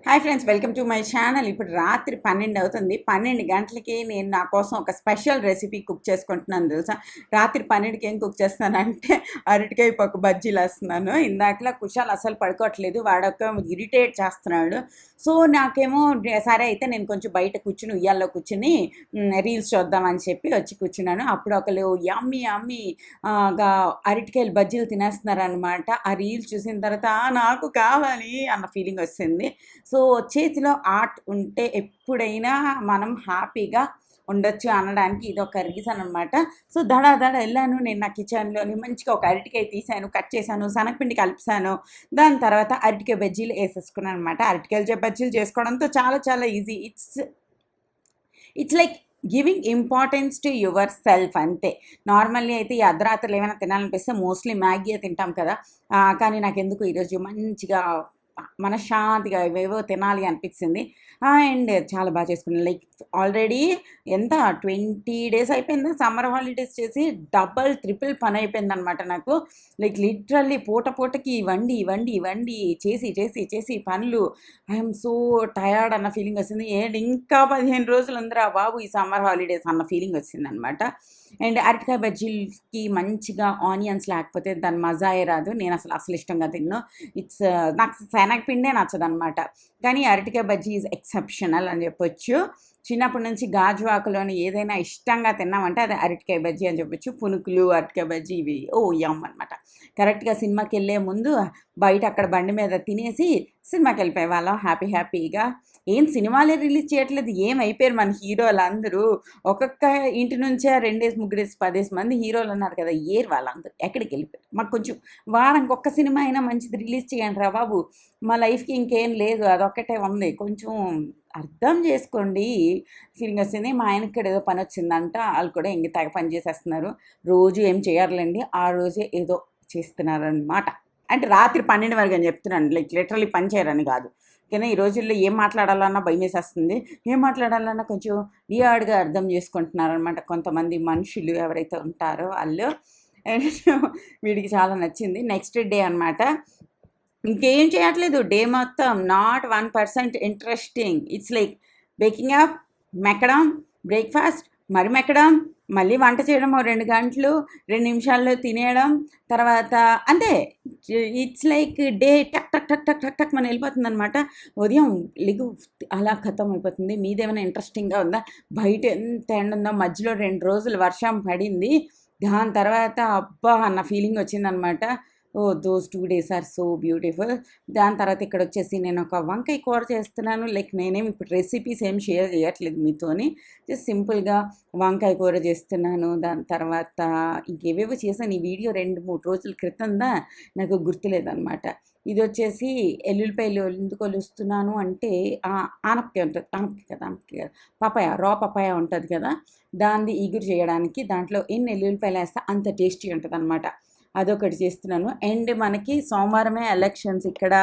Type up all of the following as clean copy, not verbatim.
Hi friends, welcome to my channel. ఇప్పుడు రాత్రి 12 అవుతుంది. 12 గంటలకి నేను నా కోసం ఒక స్పెషల్ రెసిపీ కుక్ చేసుకుంటున్నాను తెలుసా. రాత్రి 12కి ఏం కుక్ చేస్తున్నానంటే అరటికాయ పప్పు బజ్జీలు వేస్తున్నాను. ఇందాకలా కుషాల్ అసలు పడుకోవట్లేదు, వాడొక ఇరిటేట్ చేస్తున్నాడు. సో నాకేమో సరే అయితే నేను కొంచెం బయట కూర్చుని ఉయ్యాల్లో కూర్చుని రీల్స్ చూద్దామని చెప్పి వచ్చి కూర్చున్నాను. అప్పుడు ఒకళ్ళు యమ్మీ యమ్మీ అరటికాయలు బజ్జీలు తినేస్తున్నారనమాట. ఆ రీల్స్ చూసిన తర్వాత నాకు కావాలి అన్న ఫీలింగ్ వచ్చింది. సో చేతిలో ఆర్ట్ ఉంటే ఎప్పుడైనా మనం హ్యాపీగా ఉండొచ్చు అనడానికి ఇది ఒక రీజన్ అనమాట. సో దడా వెళ్ళాను నేను నా కిచెన్లోని, మంచిగా ఒక అరటికాయ తీసాను, కట్ చేశాను, శనగపిండి కలిపాను. దాని తర్వాత అరటికాయ బజ్జీలు వేసేసుకున్నాను అనమాట. అరటికాయలు బజ్జీలు చేసుకోవడంతో చాలా చాలా easy. It's like giving importance to your self అంతే. నార్మల్లీ అయితే ఈ అర్ధరాత్రులు ఏమైనా తినాలనిపిస్తే మోస్ట్లీ మ్యాగీ తింటాం కదా. కానీ నాకు ఎందుకు ఈరోజు మంచిగా మనశ్శాంతిగా ఇవేవో తినాలి అనిపించింది. అండ్ చాలా బాగా చేసుకున్నాను. లైక్ ఆల్రెడీ ఎంత 20 days అయిపోయిందా సమ్మర్ హాలిడేస్ చేసి, డబల్ ట్రిపుల్ పని అయిపోయిందనమాట నాకు. లైక్ లిటరల్లీ పూటకి ఇవండి చేసి చేసి చేసి పనులు ఐఎమ్ సో టయర్డ్ అన్న ఫీలింగ్ వచ్చింది. ఏంటి ఇంకా 15 రోజులు ఉందిరా బాబు ఈ సమ్మర్ హాలిడేస్ అన్న ఫీలింగ్ వచ్చింది అనమాట. అండ్ అరటికాయ బజ్జీలకి మంచిగా ఆనియన్స్ లేకపోతే దాని మజాయే రాదు. నేను అసలు ఇష్టంగా తిన్ను. నాకు శనగపిండే నచ్చదనమాట. కానీ అరటికాయ బజ్జీ ఈజ్ ఎక్సెప్షనల్ అని చెప్పొచ్చు. చిన్నప్పటి నుంచి గాజువాకలోని ఏదైనా ఇష్టంగా తిన్నామంటే అది అరటికాయ బజ్జీ అని చెప్పొచ్చు. పునుకులు, అరటికాయ బజ్జీ ఇవి యమ్ అనమాట. కరెక్ట్గా సినిమాకి వెళ్ళే ముందు బయట అక్కడ బండి మీద తినేసి సినిమాకి వెళ్ళిపోయే వాళ్ళం హ్యాపీగా. ఏం సినిమాలే రిలీజ్ చేయట్లేదు, ఏం అయిపోయారు మన హీరోలు అందరూ. ఒక్కొక్క ఇంటి నుంచే 2 3 10 మంది హీరోలు ఉన్నారు కదా, ఏరు వాళ్ళందరూ ఎక్కడికి వెళ్ళిపోయారు. మాకు కొంచెం వారానికి ఒక్క సినిమా అయినా మంచిది రిలీజ్ చేయండి రా బాబు. మా లైఫ్కి ఇంకేం లేదు, అదొక్కటే ఉంది. కొంచెం అర్థం చేసుకోండి ఫీలింగ్ వస్తుంది. మా ఆయనకి ఇక్కడ ఏదో పని వచ్చిందంట, వాళ్ళు కూడా ఇంక తెగ పని చేసేస్తున్నారు. రోజు ఏం చేయాలండి, ఆ రోజే ఏదో చేస్తున్నారనమాట. అంటే రాత్రి 12 వరకు అని చెప్తున్నాను, లైక్ లిటరల్లీ పని చేయరని కాదు. కానీ ఈ రోజుల్లో ఏం మాట్లాడాలన్నా భయం వేసేస్తుంది. ఏం మాట్లాడాలన్నా కొంచెం వియర్డ్గా అర్థం చేసుకుంటున్నారనమాట కొంతమంది మనుషులు ఎవరైతే ఉంటారో వాళ్ళు. వీడికి చాలా నచ్చింది. నెక్స్ట్ డే అనమాట, ఇంకేం చేయట్లేదు డే మొత్తం. Not 1% interesting. It's like waking up, మెక్కడం, బ్రేక్ఫాస్ట్, మరి మెక్కడం, మళ్ళీ వంట చేయడం 2 గంటలు, 2 నిమిషాల్లో తినేయడం, తర్వాత అంతే. ఇట్స్ లైక్ డే టక్ టక్ టక్ టక్ టక్ టక్ మనం వెళ్ళిపోతుంది అనమాట. ఉదయం లిగు అలా ఖతం అయిపోతుంది. మీదేమైనా ఇంట్రెస్టింగ్గా ఉందా? బయట ఎంత ఎండ ఉందో, మధ్యలో 2 రోజులు వర్షం పడింది. దాని తర్వాత అబ్బా అన్న ఫీలింగ్ వచ్చిందనమాట. Those 2 days are so beautiful. దాని తర్వాత ఇక్కడ వచ్చేసి నేను ఒక వంకాయ కూర చేస్తున్నాను. లైక్ నేనేమి ఇప్పుడు రెసిపీస్ ఏం షేర్ చేయట్లేదు మీతోని, జస్ట్ సింపుల్గా వంకాయ కూర చేస్తున్నాను. దాని తర్వాత ఇంకేవేవో చేశాను. ఈ వీడియో 2 3 రోజుల క్రితందా, నాకు గుర్తులేదనమాట. ఇది వచ్చేసి ఎల్లుల్లిపాయలు ఎందుకు కొలుస్తున్నాను అంటే ఆనపకాయ ఉంటుంది, ఆనపకాయ కదా, పపాయ, రా పపాయ ఉంటుంది కదా, దాన్ని ఈగురు చేయడానికి దాంట్లో ఎన్ని ఎల్లుల్లిపాయలు వేస్తే అంత టేస్టీ ఉంటుంది అనమాట. అదొకటి చేస్తున్నాను. అండ్ మనకి సోమవారమే ఎలక్షన్స్ ఇక్కడ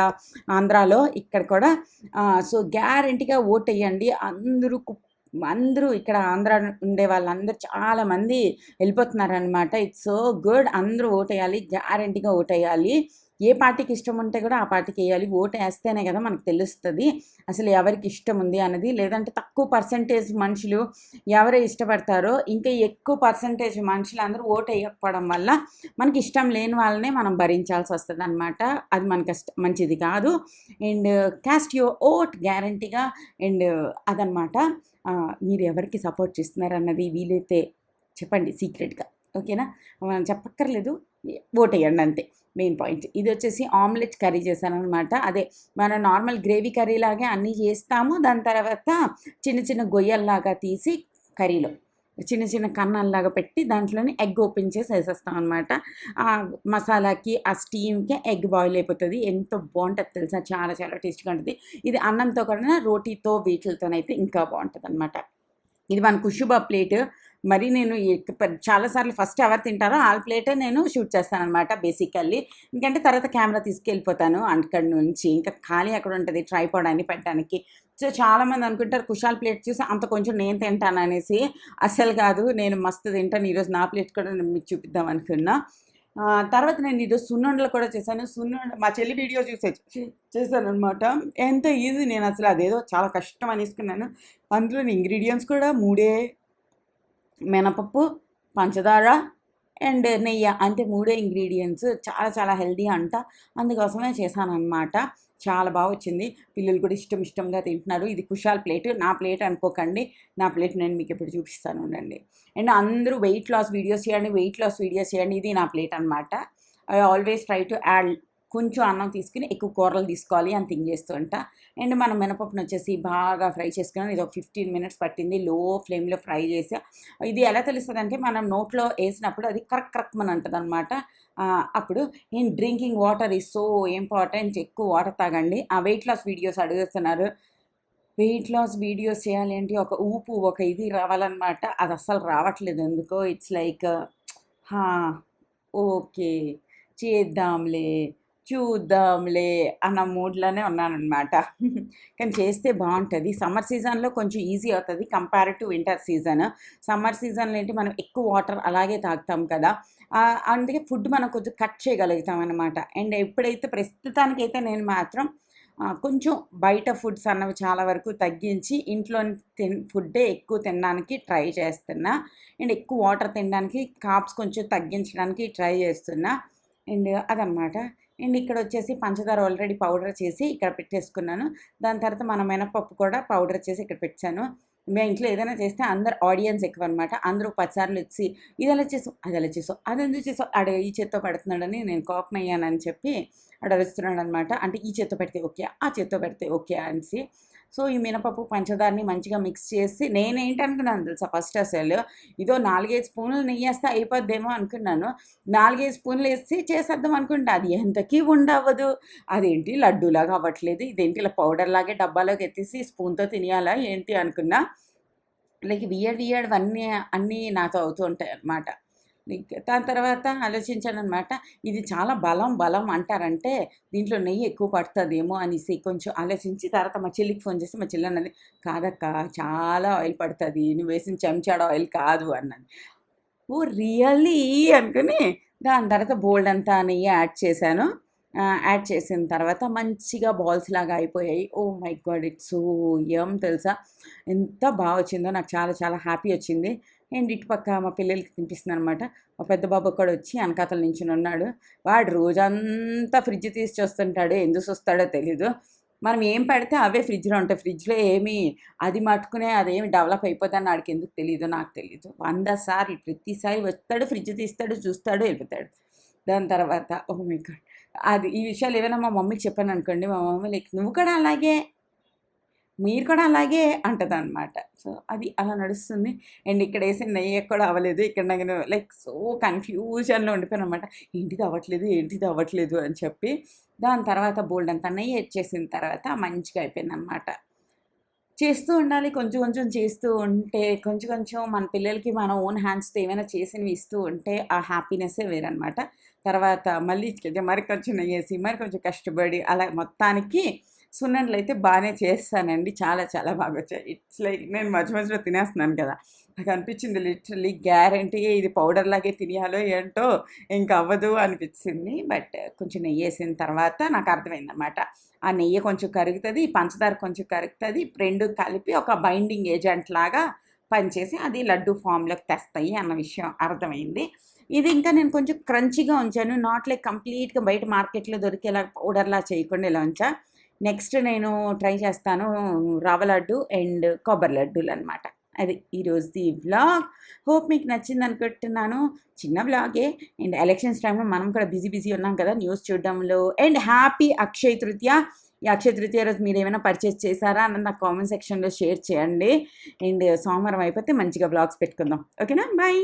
ఆంధ్రాలో, ఇక్కడ కూడా. సో గ్యారంటీగా ఓట్ వేయండి. అందరూ ఇక్కడ ఆంధ్ర ఉండే వాళ్ళందరూ చాలామంది వెళ్ళిపోతున్నారనమాట. It's so good. అందరూ ఓట్ వేయాలి, గ్యారంటీగా ఓట్ వేయాలి. ఏ పార్టీకి ఇష్టం ఉంటే కూడా ఆ పార్టీకి వేయాలి. ఓటు వేస్తేనే కదా మనకు తెలుస్తుంది అసలు ఎవరికి ఇష్టం ఉంది అన్నది. లేదంటే తక్కువ పర్సంటేజ్ మనుషులు ఎవరు ఇష్టపడతారో, ఇంకా ఎక్కువ పర్సంటేజ్ మనుషులు అందరూ ఓటు వేయకపోవడం వల్ల మనకి ఇష్టం లేని వాళ్ళనే మనం భరించాల్సి వస్తుంది అనమాట. అది మనకి మంచిది కాదు. అండ్ క్యాస్ట్ యువర్ ఓట్ గ్యారంటీగా. అండ్ అదనమాట. మీరు ఎవరికి సపోర్ట్ చేస్తున్నారన్నది వీలైతే చెప్పండి సీక్రెట్గా, ఓకేనా? చెప్పక్కర్లేదు, ఓట్ వేయండి అంతే మెయిన్ పాయింట్. ఇది వచ్చేసి ఆమ్లెట్ కర్రీ చేశాను అనమాట. అదే మనం నార్మల్ గ్రేవీ కర్రీ లాగే అన్నీ చేస్తాము. దాని తర్వాత చిన్న చిన్న గొయ్యల్లాగా తీసి కర్రీలో చిన్న చిన్న కన్నాల్లాగా పెట్టి దాంట్లోనే ఎగ్ ఓపెన్ చేసి వేసేస్తాం అనమాట. ఆ మసాలాకి ఆ స్టీమ్కి ఎగ్ బాయిల్ అయిపోతుంది. ఎంతో బాగుంటుంది తెలుసా, చాలా చాలా టేస్ట్గా ఉంటుంది. ఇది అన్నంతో కూడా, రోటీతో, వీటితోనైతే ఇంకా బాగుంటుంది అనమాట. ఇది మన కుషుబా ప్లేట్. మరి నేను చాలాసార్లు ఫస్ట్ ఎవరు తింటారో వాళ్ళ ప్లేటే నేను షూట్ చేస్తానమాట బేసికల్లీ. ఎందుకంటే తర్వాత కెమెరా తీసుకెళ్ళిపోతాను అక్కడి నుంచి, ఇంకా ఖాళీ అక్కడ ఉంటుంది ట్రైపాడ్ అని పెట్టడానికి. సో చాలామంది అనుకుంటారు కుషాల్ ప్లేట్ చూసి అంత కొంచెం నేను తింటాను అనేసి. అస్సలు కాదు, నేను మస్తు తింటాను. ఈరోజు నా ప్లేట్ కూడా నేను మీకు చూపిద్దాం అనుకున్నా. తర్వాత నేను ఈరోజు సున్నుండలు కూడా చేశాను. మా చెల్లి వీడియో చూసే చేశాననమాట. ఎంత ఈజీ, నేను అసలు అదేదో చాలా కష్టం అనేసుకున్నాను. అందులోని ఇంగ్రీడియంట్స్ కూడా 3 మినపప్పు, పంచదార అండ్ నెయ్యి, అంతే 3 ఇంగ్రీడియంట్స్. చాలా చాలా హెల్తీ అంట. అందుకోసమే చేశాననమాట. చాలా బాగా వచ్చింది. పిల్లలు కూడా ఇష్టంగా తింటున్నారు. ఇది కుషాల్ ప్లేట్, నా ప్లేట్ అనుకోకండి. నా ప్లేట్ నేను మీకు ఇప్పుడు చూపిస్తాను ఉండండి. అండ్ అందరూ వెయిట్ లాస్ వీడియోస్ చేయండి. ఇది నా ప్లేట్ అనమాట. I always try to add కొంచెం అన్నం తీసుకుని ఎక్కువ కూరలు తీసుకోవాలి అని థింక్ చేస్తూ ఉంటా. అండ్ మనం మినపప్పును వచ్చేసి బాగా ఫ్రై చేసుకున్నాను. ఇది ఒక 15 మినిట్స్ పట్టింది, లో ఫ్లేమ్లో ఫ్రై చేసి. ఇది ఎలా తెలుస్తుంది అంటే మనం నోట్లో వేసినప్పుడు అది కరక్ అని అంటుంది అనమాట. అప్పుడు drinking water is so important. ఎక్కువ వాటర్ తాగండి. ఆ వెయిట్ లాస్ వీడియోస్ అడుగుతున్నారు. వెయిట్ లాస్ వీడియోస్ చేయాలి అంటే ఒక ఇది రావాలన్నమాట. అది అస్సలు రావట్లేదు ఎందుకో. ఇట్స్ లైక్ ఓకే చూద్దాంలే అన్న మూడ్లోనే ఉన్నానన్నమాట. కానీ చేస్తే బాగుంటుంది. సమ్మర్ సీజన్లో కొంచెం ఈజీ అవుతుంది compare to winter season. Summer సీజన్లో ఏంటి మనం ఎక్కువ వాటర్ అలాగే తాగుతాం కదా, అందుకే ఫుడ్ మనం కొంచెం కట్ చేయగలుగుతాం అనమాట. అండ్ ఎప్పుడైతే ప్రస్తుతానికైతే నేను మాత్రం కొంచెం బయట ఫుడ్స్ అన్నవి చాలా వరకు తగ్గించి ఇంట్లో ఫుడ్డే ఎక్కువ తినడానికి ట్రై చేస్తున్నా. అండ్ ఎక్కువ వాటర్ తినడానికి, కాప్స్ కొంచెం తగ్గించడానికి ట్రై చేస్తున్నా. అండ్ అదనమాట. అండ్ ఇక్కడ వచ్చేసి పంచదార ఆల్రెడీ పౌడర్ చేసి ఇక్కడ పెట్టేసుకున్నాను. దాని తర్వాత మన మినపప్పు కూడా పౌడర్ చేసి ఇక్కడ పెట్టాను. మేము ఇంట్లో ఏదైనా చేస్తే అందరు ఆడియన్స్ ఎక్కువ అనమాట. అందరూ 10 సార్లు వచ్చి ఇది ఎలా చేసావు, అది ఎలా చేసావు, అది ఎందుకు చేసావు, ఈ చేత్తో పెడుతున్నాడని నేను కోపం అయ్యానని చెప్పి అడుగుతున్నాడు అనమాట. అంటే ఈ చేత్తో పెడితే ఓకే, ఆ చేత్తో పెడితే ఓకే అనేసి. సో ఈ మినపప్పు పంచదారని మంచిగా మిక్స్ చేసి నేనేంటనుకున్నాను తెలుసా, ఫస్ట్ అసలు ఇదో 4-5 స్పూన్లు నెయ్యి వేస్తే అయిపోద్దేమో అనుకున్నాను. 4-5 స్పూన్లు వేసి చేసేద్దాం అనుకుంటా. అది ఎంతకీ ఉండవదు. అదేంటి లడ్డూలాగా అవ్వట్లేదు, ఇదేంటి ఇలా పౌడర్ లాగే డబ్బాలోకి ఎత్తేసి స్పూన్తో తినేయాలా ఏంటి అనుకున్నా. లైక్ వియర్డ్ అన్నీ నాతో అవుతూ ఉంటాయి అన్నమాట. దాని తర్వాత ఆలోచించానమాట. ఇది చాలా బలం అంటారంటే దీంట్లో నెయ్యి ఎక్కువ పడుతుందేమో అనేసి కొంచెం ఆలోచించి తర్వాత మా చెల్లికి ఫోన్ చేసి మా చెల్లి అన్నది, కాదక్క చాలా ఆయిల్ పడుతుంది, నువ్వు వేసిన చెంచాడ ఆయిల్ కాదు అన్నది. ఓ రియల్లీ అనుకుని దాని తర్వాత బోల్డ్ అంతా నెయ్యి యాడ్ చేశాను. యాడ్ చేసిన తర్వాత మంచిగా బాల్స్ లాగా అయిపోయాయి. Oh my God, it's so yum తెలుసా. ఎంత బాగా వచ్చిందో, నాకు చాలా చాలా హ్యాపీ వచ్చింది. అండ్ ఇటుపక్క మా పిల్లలకి తినిపిస్తుంది అనమాట. మా పెద్ద బాబు కూడా వచ్చి వెనకాతల నించుని ఉన్నాడు. వాడు రోజంతా ఫ్రిడ్జ్ తీసి చూస్తుంటాడు, ఎందుకు వస్తాడో తెలీదు. మనం ఏం పెడితే అవే ఫ్రిడ్జ్లో ఉంటాయి. ఫ్రిడ్జ్లో ఏమి అది మట్టుకునే అదేమి డెవలప్ అయిపోతుందని వాడికి ఎందుకు తెలీదు, నాకు తెలీదు. 100 సార్లు ప్రతిసారి వస్తాడు, ఫ్రిడ్జ్ తీస్తాడు, చూస్తాడు, వెళ్ళిపోతాడు. దాని తర్వాత ఓ మై గాడ్, ఈ విషయాలు ఏమైనా మా మమ్మీకి చెప్పాను అనుకోండి, మా మమ్మీ లైక్ మీరు కూడా అలాగే అంటదనమాట. సో అది అలా నడుస్తుంది. అండ్ ఇక్కడ వేసిన నెయ్యి కూడా అవ్వలేదు. ఇక్కడ నేను లైక్ సో కన్ఫ్యూజన్లో ఉండిపోయాను అనమాట. ఏంటిది అవ్వట్లేదు అని చెప్పి. దాని తర్వాత బోల్డ్ అంతా నెయ్యి చేసిన తర్వాత మంచిగా అయిపోయిందనమాట. చేస్తూ ఉండాలి. కొంచెం చేస్తూ ఉంటే కొంచెం మన పిల్లలకి మన ఓన్ హ్యాండ్స్‌తో ఏమైనా చేసినవి ఇస్తూ ఉంటే ఆ హ్యాపీనెస్సే వేరనమాట. తర్వాత మళ్ళీ కొంచెం నెయ్యేసి కొంచెం కష్టపడి అలా మొత్తానికి సున్నుండలైతే బాగానే చేస్తానండి. చాలా చాలా బాగా వచ్చాయి. ఇట్స్ లైక్ నేను మధ్యలో తినేస్తున్నాను కదా, నాకు అనిపించింది లిటరల్లీ గ్యారంటీగా ఇది పౌడర్ లాగే తినేయాలో ఏంటో ఇంకా అవ్వదు అనిపించింది. బట్ కొంచెం నెయ్యి వేసిన తర్వాత నాకు అర్థమైందనమాట. ఆ నెయ్యి కొంచెం కరుగుతుంది, పంచదార కొంచెం కరుగుతుంది, 2 కలిపి ఒక బైండింగ్ ఏజెంట్ లాగా పనిచేసి అది లడ్డు ఫామ్లోకి తెస్తాయి అన్న విషయం అర్థమైంది. ఇది ఇంకా నేను కొంచెం క్రంచీగా ఉంచాను. నాట్ లైక్ కంప్లీట్గా బయట మార్కెట్లో దొరికేలా పౌడర్లా చేయకుండా ఇలా ఉంచా. నెక్స్ట్ నేను ట్రై చేస్తాను రవ్వ లడ్డు అండ్ కొబ్బరి లడ్డూలు అనమాట. అది ఈరోజుది వ్లాగ్. హోప్ మీకు నచ్చింది అనుకుంటున్నాను. చిన్న వ్లాగే. అండ్ ఎలక్షన్స్ టైంలో మనం కూడా బిజీ ఉన్నాం కదా news చూడడంలో. And happy Akshaya Tritiya. ఈ అక్షయ తృతీయ రోజు మీరు ఏమైనా పర్చేస్ చేశారా అన్నది నాకు కామెంట్ సెక్షన్లో షేర్ చేయండి. అండ్ సోమవారం అయిపోతే మంచిగా వ్లాగ్స్ పెట్టుకుందాం. ఓకేనా, బాయ్.